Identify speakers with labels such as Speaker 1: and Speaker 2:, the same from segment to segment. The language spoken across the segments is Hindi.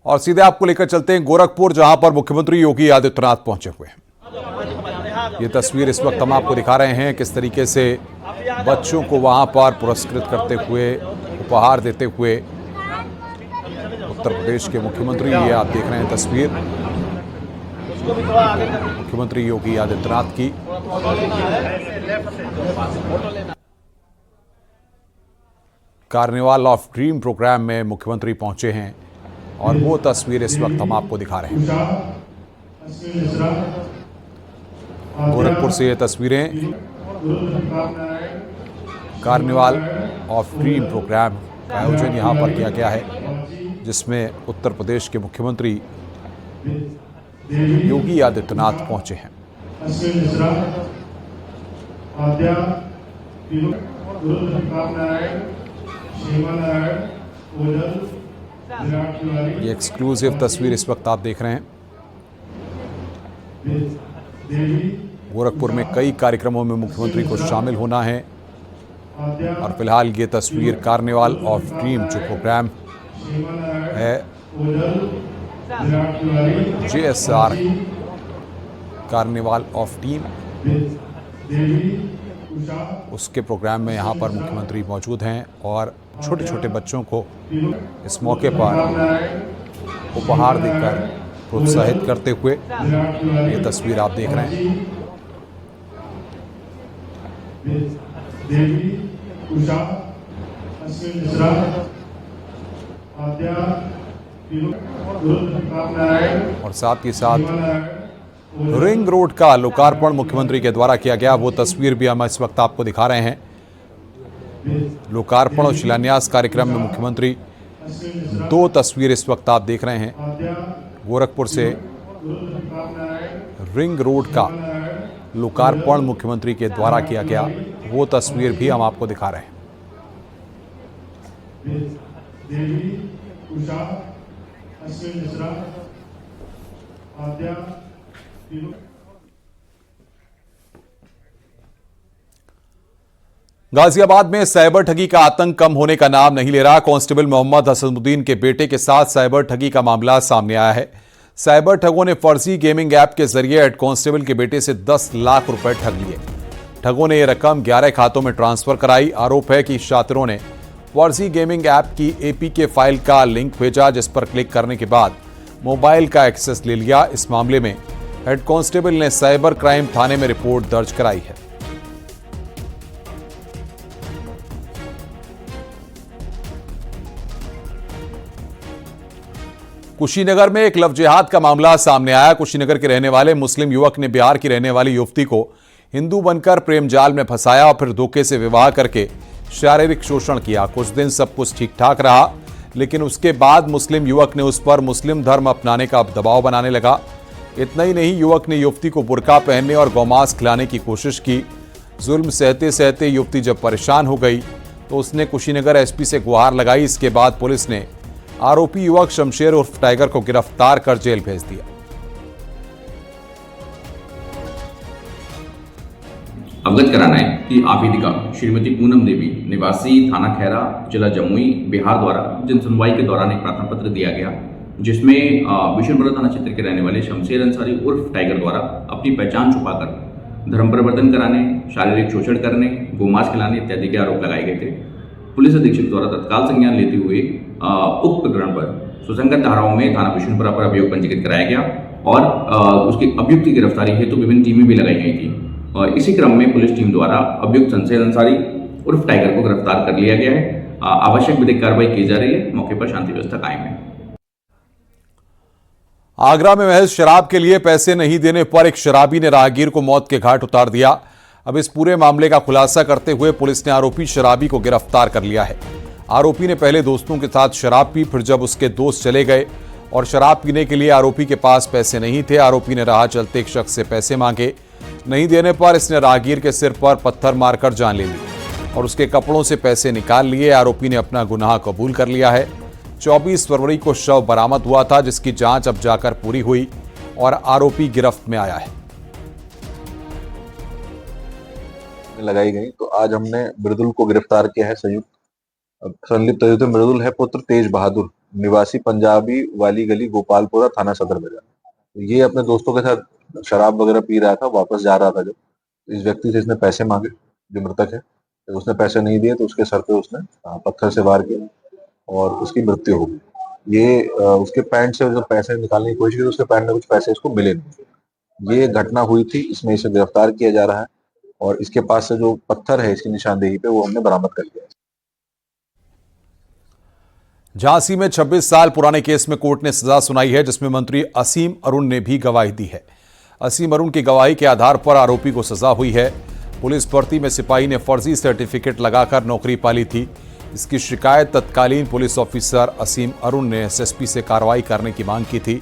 Speaker 1: और सीधे आपको लेकर चलते हैं गोरखपुर, जहां पर मुख्यमंत्री योगी आदित्यनाथ पहुंचे हुए हैं। ये तस्वीर इस वक्त हम आपको दिखा रहे हैं किस तरीके से बच्चों को वहां पर पुरस्कृत करते हुए, उपहार देते हुए उत्तर प्रदेश के मुख्यमंत्री, ये आप देख रहे हैं तस्वीर मुख्यमंत्री योगी आदित्यनाथ की। कार्निवाल ऑफ ड्रीम प्रोग्राम में मुख्यमंत्री पहुंचे हैं और वो तस्वीर इस वक्त हम आपको दिखा रहे हैं। गोरखपुर से ये तस्वीरें कार्निवाल ऑफ ड्रीम प्रोग्राम का आयोजन यहाँ पर किया गया है, जिसमें उत्तर प्रदेश के मुख्यमंत्री योगी आदित्यनाथ पहुंचे हैं। ये एक्सक्लूसिव तस्वीर इस वक्त आप देख रहे हैं। गोरखपुर में कई कार्यक्रमों में मुख्यमंत्री को शामिल होना है और फिलहाल ये तस्वीर कार्निवाल ऑफ ड्रीम जो प्रोग्राम है JSR कार्निवाल ऑफ टीम, उसके प्रोग्राम में यहाँ पर मुख्यमंत्री मौजूद हैं और छोटे छोटे बच्चों को इस मौके पर उपहार देकर प्रोत्साहित करते हुए ये तस्वीर आप देख रहे हैं। और साथ ही साथ रिंग रोड का लोकार्पण मुख्यमंत्री के द्वारा किया गया, वो तस्वीर भी हम इस वक्त आपको दिखा रहे हैं। लोकार्पण और शिलान्यास कार्यक्रम में मुख्यमंत्री, दो तस्वीर इस वक्त आप देख रहे हैं। गोरखपुर से रिंग रोड का लोकार्पण मुख्यमंत्री के द्वारा किया गया, वो तस्वीर भी हम आपको दिखा रहे हैं। गाजियाबाद में साइबर ठगी का आतंक कम होने का नाम नहीं ले रहा। कांस्टेबल मोहम्मद हसनुद्दीन के बेटे के साथ साइबर ठगी का मामला सामने आया है। साइबर ठगों ने फर्जी गेमिंग ऐप के जरिए हेड कांस्टेबल के बेटे से 10 लाख रुपए ठग लिए। ठगों ने यह रकम 11 खातों में ट्रांसफर कराई। आरोप है कि शातिरों ने फर्जी गेमिंग ऐप की APK फाइल का लिंक भेजा, जिस पर क्लिक करने के बाद मोबाइल का एक्सेस ले लिया। इस मामले में हेड कांस्टेबल ने साइबर क्राइम थाने में रिपोर्ट दर्ज कराई है। कुशीनगर में एक लव जिहाद का मामला सामने आया। कुशीनगर के रहने वाले मुस्लिम युवक ने बिहार की रहने वाली युवती को हिंदू बनकर प्रेम जाल में फंसाया और फिर धोखे से विवाह करके शारीरिक शोषण किया। कुछ दिन सब कुछ ठीक ठाक रहा, लेकिन उसके बाद मुस्लिम युवक ने उस पर मुस्लिम धर्म अपनाने का दबाव बनाने लगा। इतना ही नहीं, युवक ने युवती को बुर्का पहनने और गौमांस खिलाने की कोशिश की। जुल्म सहते सहते युवती जब परेशान हो गई तो उसने कुशीनगर SP से गुहार लगाई। इसके बाद पुलिस ने आरोपी युवक शमशेर उर्फ टाइगर को गिरफ्तार कर जेल भेज दिया।
Speaker 2: अवगत कराना है कि आवेदिका श्रीमती पूनम देवी निवासी थाना खैरा जिला जमुई बिहार द्वारा जन सुनवाई के दौरान एक प्रार्थना पत्र दिया गया, जिसमें बिशनपुरा थाना क्षेत्र के रहने वाले शमशेर अंसारी उर्फ टाइगर द्वारा अपनी पहचान छुपाकर धर्म परिवर्तन कराने, शारीरिक शोषण करने, गोमांस खिलाने इत्यादि के आरोप लगाए गए थे। पुलिस अधीक्षक द्वारा तत्काल संज्ञान लेते हुए उक्त प्रकरण पर सुसंगत धाराओं में थाना बिशनपुरा पर अभियोग पंजीकृत कराया गया और उसकी अभियुक्त की गिरफ्तारी हेतु विभिन्न टीमें भी लगाई गई थी। इसी क्रम में पुलिस टीम द्वारा अभियुक्त शमशेर अंसारी उर्फ टाइगर को गिरफ्तार कर लिया गया है। आवश्यक विधिक कार्रवाई की जा रही है। मौके पर शांति व्यवस्था कायम है।
Speaker 1: आगरा में महज शराब के लिए पैसे नहीं देने पर एक शराबी ने राहगीर को मौत के घाट उतार दिया। अब इस पूरे मामले का खुलासा करते हुए पुलिस ने आरोपी शराबी को गिरफ्तार कर लिया है। आरोपी ने पहले दोस्तों के साथ शराब पी, फिर जब उसके दोस्त चले गए और शराब पीने के लिए आरोपी के पास पैसे नहीं थे, आरोपी ने राह चलते एक शख्स से पैसे मांगे। नहीं देने पर इसने राहगीर के सिर पर पत्थर मारकर जान ले ली और उसके कपड़ों से पैसे निकाल लिए। आरोपी ने अपना गुनाह कबूल कर लिया है। 24 फरवरी को शव बरामद हुआ था, जिसकी जांच अब जाकर पूरी हुई और आरोपी गिरफ्त में आया है।
Speaker 3: लगाई गई तो आज हमने बिरदुल को गिरफ्तार किया है संयुक्त संलिप्त अयोध्या मृदुल है पुत्र तेज बहादुर, निवासी पंजाबी वाली गली, गोपालपुरा, थाना सदर बाजार। ये अपने दोस्तों के साथ शराब वगैरह पी रहा था, वापस जा रहा था जब, इस व्यक्ति से इसने पैसे मांगे, जो मृतक है। तो उसने पैसे नहीं दिए तो उसके सर पे उसने पत्थर से वार किया और उसकी मृत्यु हो गई। ये उसके पैंट से जो पैसे निकालने की कोशिश की तो उसके पैंट में कुछ पैसे इसको मिले नहीं। ये घटना हुई थी, इसमें इसे गिरफ्तार किया जा रहा है और इसके पास से जो पत्थर है इसकी निशानदेही पे वो हमने बरामद कर लिया है।
Speaker 1: झांसी में 26 साल पुराने केस में कोर्ट ने सजा सुनाई है, जिसमें मंत्री असीम अरुण ने भी गवाही दी है। असीम अरुण की गवाही के आधार पर आरोपी को सजा हुई है। पुलिस भर्ती में सिपाही ने फर्जी सर्टिफिकेट लगाकर नौकरी पाली थी। इसकी शिकायत तत्कालीन पुलिस ऑफिसर असीम अरुण ने एसएसपी से कार्रवाई करने की मांग की थी।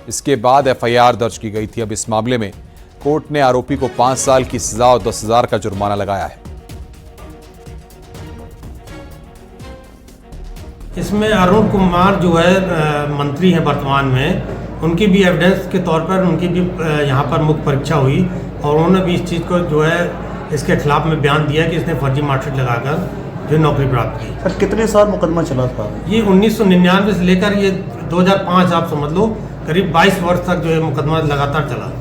Speaker 1: इसके बाद एफआईआर दर्ज की गई थी। अब इस मामले में कोर्ट ने आरोपी को 5 साल की सजा और 10,000 का जुर्माना लगाया है।
Speaker 4: इसमें अरुण कुमार जो है मंत्री हैं वर्तमान में, उनकी भी एविडेंस के तौर पर उनकी भी यहाँ पर मुख्य परीक्षा हुई और उन्होंने भी इस चीज़ को जो है इसके खिलाफ में बयान दिया कि इसने फर्जी मार्कशीट लगाकर जो नौकरी प्राप्त की।
Speaker 5: सर कितने साल मुकदमा चला था?
Speaker 4: ये 1999 से लेकर ये 2005 आप समझ लो, करीब 22 वर्ष तक जो है मुकदमा लगातार चला।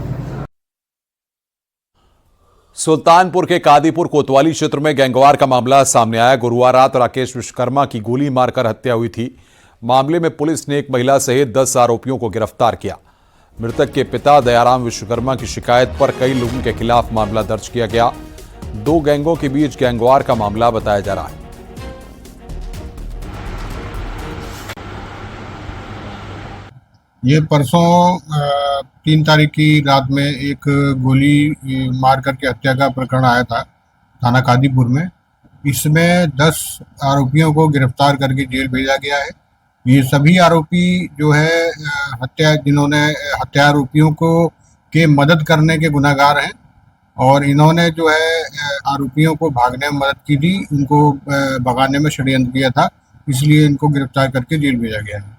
Speaker 1: सुल्तानपुर के कादीपुर कोतवाली क्षेत्र में गैंगवार का मामला सामने आया। गुरुवार रात राकेश विश्वकर्मा की गोली मारकर हत्या हुई थी। मामले में पुलिस ने एक महिला सहित 10 आरोपियों को गिरफ्तार किया। मृतक के पिता दयाराम विश्वकर्मा की शिकायत पर कई लोगों के खिलाफ मामला दर्ज किया गया। 2 गैंगों के बीच गैंगवार का मामला बताया जा रहा है।
Speaker 6: ये परसों 3 तारीख की रात में एक गोली मार करके हत्या का प्रकरण आया था थाना कादीपुर में। इसमें 10 आरोपियों को गिरफ्तार करके जेल भेजा गया है। ये सभी आरोपी जो है जिन्होंने हत्या आरोपियों को के मदद करने के गुनाहगार हैं और इन्होंने जो है आरोपियों को भागने में मदद की थी, उनको भगाने में षड्यंत्र किया था, इसलिए इनको गिरफ्तार करके जेल भेजा गया है।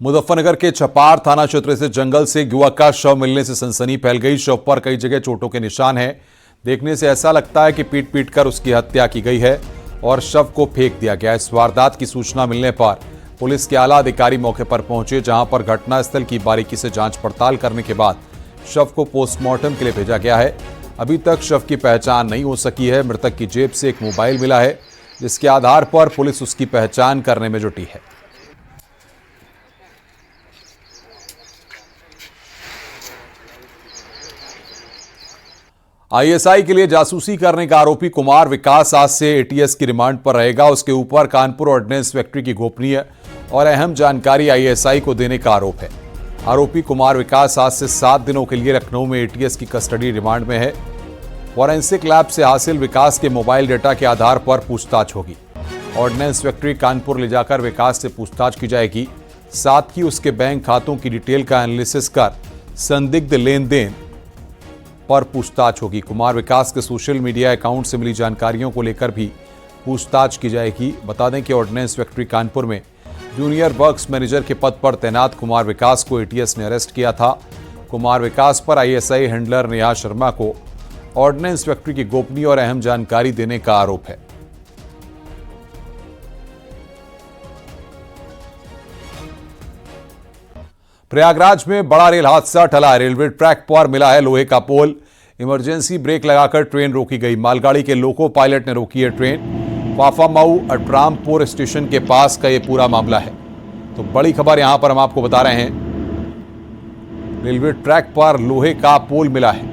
Speaker 1: मुजफ्फरनगर के छपार थाना क्षेत्र से जंगल से युवक का शव मिलने से सनसनी फैल गई। शव पर कई जगह चोटों के निशान हैं। देखने से ऐसा लगता है कि पीट पीट कर उसकी हत्या की गई है और शव को फेंक दिया गया। इस वारदात की सूचना मिलने पर पुलिस के आला अधिकारी मौके पर पहुंचे, जहां पर घटनास्थल की बारीकी से जांच पड़ताल करने के बाद शव को पोस्टमार्टम के लिए भेजा गया है। अभी तक शव की पहचान नहीं हो सकी है। मृतक की जेब से एक मोबाइल मिला है, जिसके आधार पर पुलिस उसकी पहचान करने में जुटी है। आईएसआई के लिए जासूसी करने का आरोपी कुमार विकास आज से एटीएस की रिमांड पर रहेगा। उसके ऊपर कानपुर ऑर्डिनेंस फैक्ट्री की गोपनीय और अहम जानकारी आईएसआई को देने का आरोप है। आरोपी कुमार विकास आज से 7 दिनों के लिए लखनऊ में एटीएस की कस्टडी रिमांड में है। फॉरेंसिक लैब से हासिल विकास के मोबाइल डेटा के आधार पर पूछताछ होगी। ऑर्डिनेंस फैक्ट्री कानपुर ले जाकर विकास से पूछताछ की जाएगी। साथ ही उसके बैंक खातों की डिटेल का एनालिसिस कर संदिग्ध लेन देन पर पूछताछ होगी। कुमार विकास के सोशल मीडिया अकाउंट से मिली जानकारियों को लेकर भी पूछताछ की जाएगी। बता दें कि ऑर्डिनेंस फैक्ट्री कानपुर में जूनियर वर्क्स मैनेजर के पद पर तैनात कुमार विकास को एटीएस ने अरेस्ट किया था। कुमार विकास पर आईएसआई हैंडलर नेहा शर्मा को ऑर्डिनेंस फैक्ट्री की गोपनीय और अहम जानकारी देने का आरोप है। प्रयागराज में बड़ा रेल हादसा टला। रेलवे ट्रैक पर मिला है लोहे का पोल। इमरजेंसी ब्रेक लगाकर ट्रेन रोकी गई। मालगाड़ी के लोको पायलट ने रोकी है ट्रेन। फाफामऊ अटरामपुर स्टेशन के पास का यह पूरा मामला है। तो बड़ी खबर यहां पर हम आपको बता रहे हैं, रेलवे ट्रैक पर लोहे का पोल मिला है।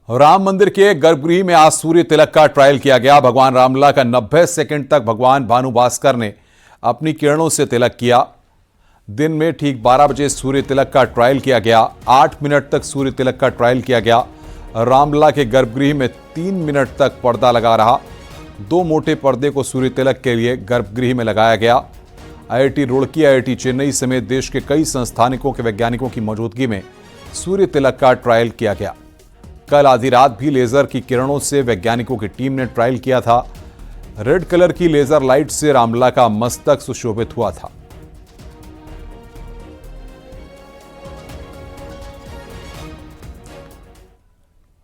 Speaker 1: राम मंदिर के गर्भगृह में आज सूर्य तिलक का ट्रायल किया गया। भगवान रामलला का 90 सेकंड तक भगवान भानु भास्कर ने अपनी किरणों से तिलक किया। दिन में ठीक 12 बजे सूर्य तिलक का ट्रायल किया गया। 8 मिनट तक सूर्य तिलक का ट्रायल किया गया। रामलला के गर्भगृह में 3 मिनट तक पर्दा लगा रहा। 2 मोटे पर्दे को सूर्य तिलक के लिए गर्भगृह में लगाया गया। आईआईटी रुड़की, आईआईटी चेन्नई समेत देश के कई संस्थानिकों के वैज्ञानिकों की मौजूदगी में सूर्य तिलक का ट्रायल किया गया। कल आधी रात भी लेजर की किरणों से वैज्ञानिकों की टीम ने ट्रायल किया था। रेड कलर की लेजर लाइट से रामलला का मस्तक सुशोभित हुआ था।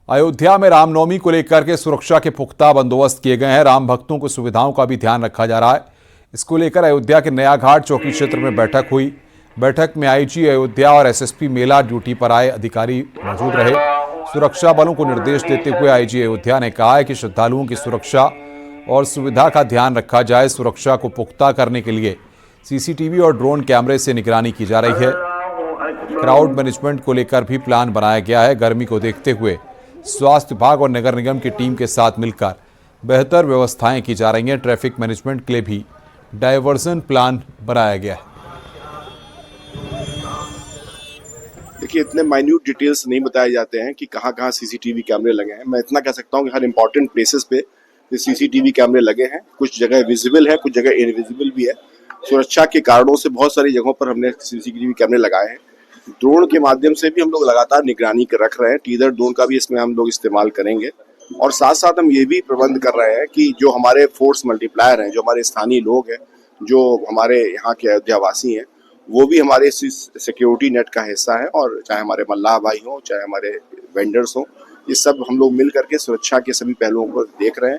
Speaker 1: अयोध्या में रामनवमी को लेकर के सुरक्षा के पुख्ता बंदोबस्त किए गए हैं। राम भक्तों को सुविधाओं का भी ध्यान रखा जा रहा है। इसको लेकर अयोध्या के नया घाट चौकी क्षेत्र में बैठक हुई। बैठक में आईजी अयोध्या और एसएसपी मेला ड्यूटी पर आए अधिकारी मौजूद रहे। सुरक्षा बलों को निर्देश देते हुए आईजी अयोध्या ने कहा है कि श्रद्धालुओं की सुरक्षा और सुविधा का ध्यान रखा जाए। सुरक्षा को पुख्ता करने के लिए सीसीटीवी और ड्रोन कैमरे से निगरानी की जा रही है। क्राउड मैनेजमेंट को लेकर भी प्लान बनाया गया है। गर्मी को देखते हुए स्वास्थ्य विभाग और नगर निगम की टीम के साथ मिलकर बेहतर व्यवस्थाएं की जा रही हैं। ट्रैफिक मैनेजमेंट के लिए भी डायवर्जन प्लान बनाया गया है।
Speaker 7: देखिए, इतने माइन्यूट डिटेल्स नहीं बताए जाते हैं कि कहाँ कहाँ सीसीटीवी कैमरे लगे हैं। मैं इतना कह सकता हूँ कि हर इंपॉर्टेंट प्लेसेस पे सीसीटीवी कैमरे लगे हैं। कुछ जगह विजिबल है, कुछ जगह इनविजिबल भी है। सुरक्षा के कारणों से बहुत सारी जगहों पर हमने सीसीटीवी कैमरे लगाए हैं। ड्रोन के माध्यम से भी हम लोग लगातार निगरानी रख रहे हैं। टीजर ड्रोन का भी इसमें हम लोग इस्तेमाल करेंगे और साथ साथ हम ये भी प्रबंध कर रहे हैं कि जो हमारे फोर्स मल्टीप्लायर हैं, जो हमारे स्थानीय लोग हैं, जो हमारे यहाँ के अयोध्यावासी हैं, वो भी हमारे सिक्योरिटी नेट का हिस्सा है। और चाहे हमारे मल्लाह भाई हों, चाहे हमारे वेंडर्स हों, ये सब हम लोग मिल करके सुरक्षा के सभी पहलुओं को देख रहे हैं।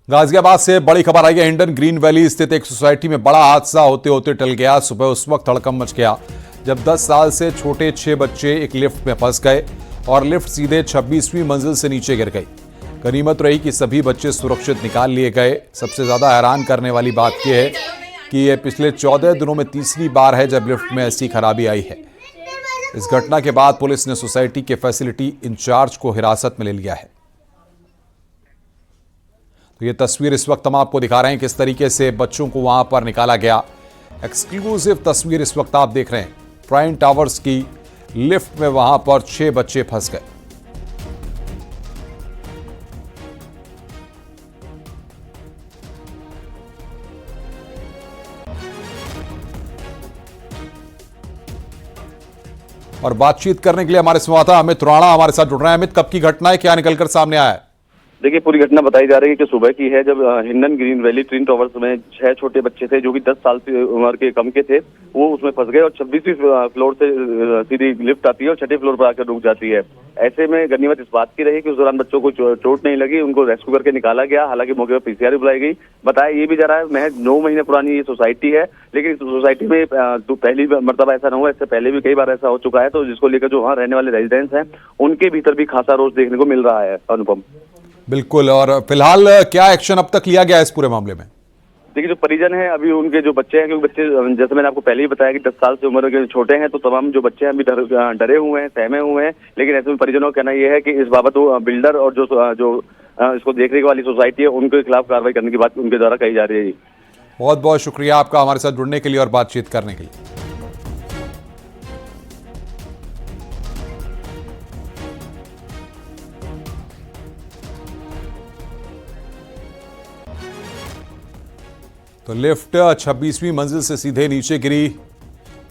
Speaker 1: गाजियाबाद से बड़ी खबर आई है। हिंडन ग्रीन वैली स्थित एक सोसाइटी में बड़ा हादसा होते होते टल गया। सुबह उस वक्त हड़कंप मच गया जब 10 साल से छोटे 6 बच्चे एक लिफ्ट में फंस गए और लिफ्ट सीधे 26वीं मंजिल से नीचे गिर गई। गनीमत रही कि सभी बच्चे सुरक्षित निकाल लिए गए। सबसे ज्यादा हैरान करने वाली बात यह है कि यह पिछले 14 दिनों में तीसरी बार है जब लिफ्ट में ऐसी खराबी आई है। इस घटना के बाद पुलिस ने सोसाइटी के फैसिलिटी इंचार्ज को हिरासत में ले लिया है। तो ये तस्वीर इस वक्त हम आपको दिखा रहे हैं किस तरीके से बच्चों को वहां पर निकाला गया। एक्सक्लूसिव तस्वीर इस वक्त आप देख रहे हैं। प्राइम टावर्स की लिफ्ट में वहां पर 6 बच्चे फंस गए। और बातचीत करने के लिए हमारे संवाददाता अमित राणा हमारे साथ जुड़ रहे हैं। अमित, कब की घटना है, क्या निकलकर सामने आया है?
Speaker 8: देखिए, पूरी घटना बताई जा रही है कि सुबह की है, जब Hindon green valley twin towers में 6 छोटे बच्चे थे जो कि 10 साल की उम्र के कम के थे। वो उसमें फंस गए और 26वीं फ्लोर से सीधी लिफ्ट आती है और 6ठे फ्लोर पर आकर रुक जाती है। ऐसे में गनीमत इस बात की रही कि उस दौरान बच्चों को चोट नहीं लगी, उनको रेस्क्यू करके निकाला गया। हालांकि मौके पर पीसीआर बुलाई गई। बताया ये भी जा रहा है महज 9 महीने पुरानी ये सोसाइटी है, लेकिन इस सोसाइटी में पहली मर्तबा ऐसा न हुआ, इससे पहले भी कई बार ऐसा हो चुका है। तो जिसको लेकर जो वहाँ रहने वाले रेजिडेंट्स हैं उनके भीतर भी खासा रोष देखने को मिल रहा है। अनुपम,
Speaker 1: बिल्कुल। और फिलहाल क्या एक्शन अब तक लिया गया है इस पूरे मामले में?
Speaker 8: देखिए, जो परिजन है अभी उनके जो बच्चे हैं, क्योंकि बच्चे जैसे मैंने आपको पहले ही बताया कि 10 साल से उम्र के छोटे हैं, तो तमाम जो बच्चे हैं अभी डरे हुए हैं, सहमे हुए हैं। लेकिन ऐसे में परिजनों का कहना यह है कि इस बाबत वो बिल्डर और जो इसको देखने वाली सोसाइटी है उनके खिलाफ कार्रवाई करने की बात उनके द्वारा कही जा रही है।
Speaker 1: बहुत बहुत शुक्रिया आपका हमारे साथ जुड़ने के लिए और बातचीत करने के लिए। तो लिफ्ट 26वीं मंजिल से सीधे नीचे गिरी।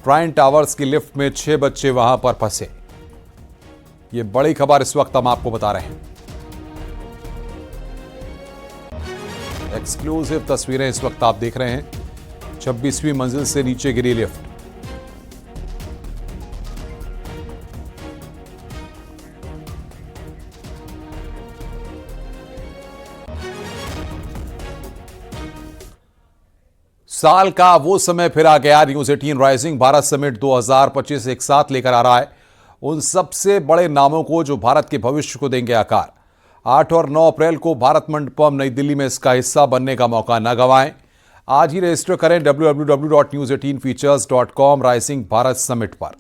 Speaker 1: प्राइम टावर्स की लिफ्ट में 6 बच्चे वहां पर फंसे। ये बड़ी खबर इस वक्त हम आपको बता रहे हैं। एक्सक्लूसिव तस्वीरें इस वक्त आप देख रहे हैं। 26वीं मंजिल से नीचे गिरी लिफ्ट। साल का वो समय फिर आ गया। न्यूज 18 राइजिंग भारत समिट 2025 एक साथ लेकर आ रहा है उन सबसे बड़े नामों को जो भारत के भविष्य को देंगे आकार। 8 और 9 अप्रैल को भारत मंडपम नई दिल्ली में इसका हिस्सा बनने का मौका न गंवाएं। आज ही रजिस्टर करें www.news18features.com राइजिंग भारत समिट पर।